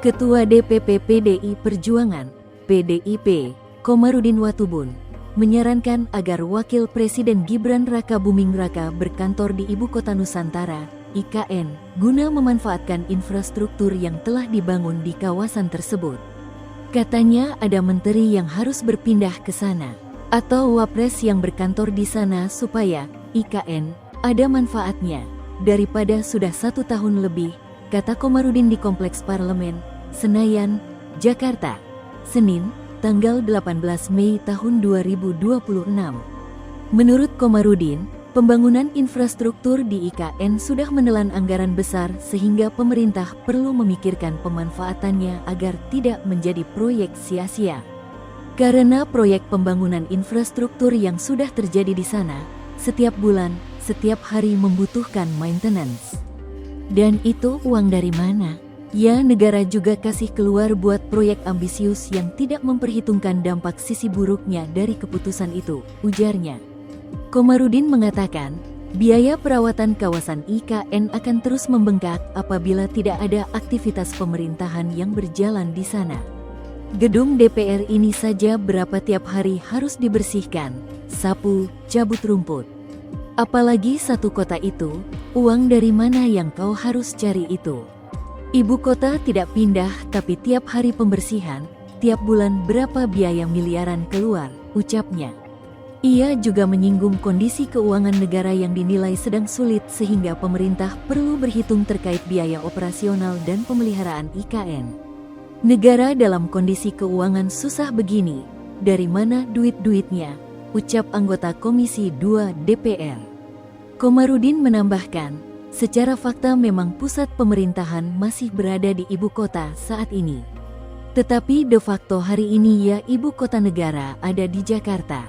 Ketua DPP PDI Perjuangan, PDIP, Komarudin Watubun, menyarankan agar Wakil Presiden Gibran Raka Buming Raka berkantor di Ibu Kota Nusantara, IKN, guna memanfaatkan infrastruktur yang telah dibangun di kawasan tersebut. Katanya ada menteri yang harus berpindah ke sana, atau wapres yang berkantor di sana supaya IKN ada manfaatnya, daripada sudah 1 tahun lebih, kata Komarudin di Kompleks Parlemen, Senayan, Jakarta, Senin, tanggal 18 Mei tahun 2026. Menurut Komarudin, pembangunan infrastruktur di IKN sudah menelan anggaran besar sehingga pemerintah perlu memikirkan pemanfaatannya agar tidak menjadi proyek sia-sia. Karena proyek pembangunan infrastruktur yang sudah terjadi di sana, setiap bulan, setiap hari membutuhkan maintenance. Dan itu uang dari mana? Ya, negara juga kasih keluar buat proyek ambisius yang tidak memperhitungkan dampak sisi buruknya dari keputusan itu, ujarnya. Komarudin mengatakan, biaya perawatan kawasan IKN akan terus membengkak apabila tidak ada aktivitas pemerintahan yang berjalan di sana. Gedung DPR ini saja berapa tiap hari harus dibersihkan, sapu, cabut rumput. Apalagi satu kota itu, uang dari mana yang kau harus cari itu? Ibu kota tidak pindah tapi tiap hari pembersihan, tiap bulan berapa biaya miliaran keluar, ucapnya. Ia juga menyinggung kondisi keuangan negara yang dinilai sedang sulit sehingga pemerintah perlu berhitung terkait biaya operasional dan pemeliharaan IKN. Negara dalam kondisi keuangan susah begini, dari mana duit-duitnya, ucap anggota Komisi 2 DPR. Komarudin menambahkan, secara fakta memang pusat pemerintahan masih berada di ibu kota saat ini. Tetapi de facto hari ini ya ibu kota negara ada di Jakarta.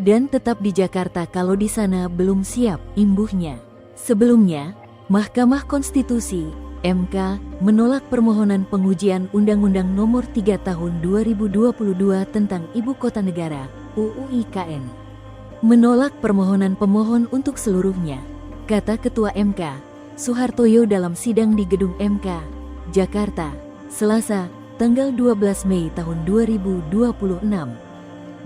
Dan tetap di Jakarta kalau di sana belum siap, imbuhnya. Sebelumnya, Mahkamah Konstitusi, MK, menolak permohonan pengujian Undang-Undang Nomor 3 Tahun 2022 tentang Ibu Kota Negara, UU IKN. Menolak permohonan pemohon untuk seluruhnya, kata Ketua MK, Suhartoyo dalam sidang di Gedung MK, Jakarta, Selasa, tanggal 12 Mei tahun 2026.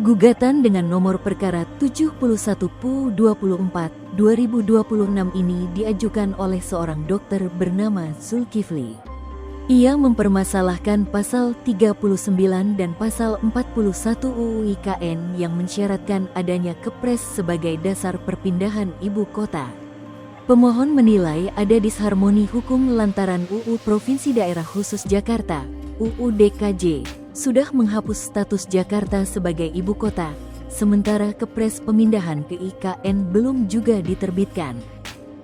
Gugatan dengan nomor perkara 71/24/2026 ini diajukan oleh seorang dokter bernama Zulkifli. Ia mempermasalahkan pasal 39 dan pasal 41 UU IKN yang mensyaratkan adanya Kepres sebagai dasar perpindahan ibu kota. Pemohon menilai ada disharmoni hukum lantaran UU Provinsi Daerah Khusus Jakarta, UU DKJ, sudah menghapus status Jakarta sebagai ibu kota, sementara Kepres pemindahan ke IKN belum juga diterbitkan.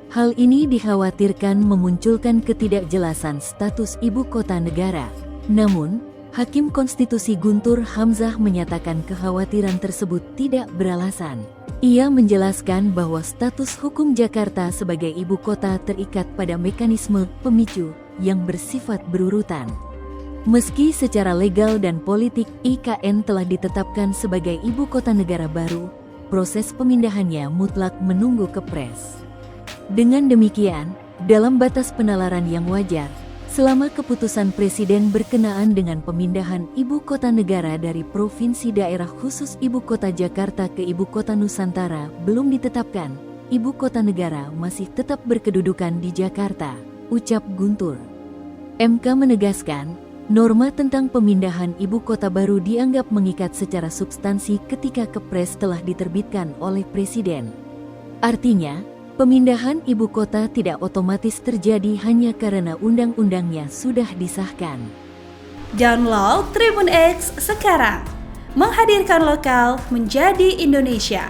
Hal ini dikhawatirkan memunculkan ketidakjelasan status ibu kota negara. Namun, Hakim Konstitusi Guntur Hamzah menyatakan kekhawatiran tersebut tidak beralasan. Ia menjelaskan bahwa status hukum Jakarta sebagai ibu kota terikat pada mekanisme pemicu yang bersifat berurutan. Meski secara legal dan politik IKN telah ditetapkan sebagai ibu kota negara baru, proses pemindahannya mutlak menunggu Kepres. Dengan demikian, dalam batas penalaran yang wajar, selama keputusan Presiden berkenaan dengan pemindahan ibu kota negara dari Provinsi Daerah Khusus Ibu Kota Jakarta ke Ibu Kota Nusantara belum ditetapkan, ibu kota negara masih tetap berkedudukan di Jakarta, ucap Guntur. MK menegaskan, norma tentang pemindahan ibu kota baru dianggap mengikat secara substansi ketika Kepres telah diterbitkan oleh Presiden. Artinya, pemindahan ibu kota tidak otomatis terjadi hanya karena undang-undangnya sudah disahkan. Download Tribun X sekarang, menghadirkan lokal menjadi Indonesia.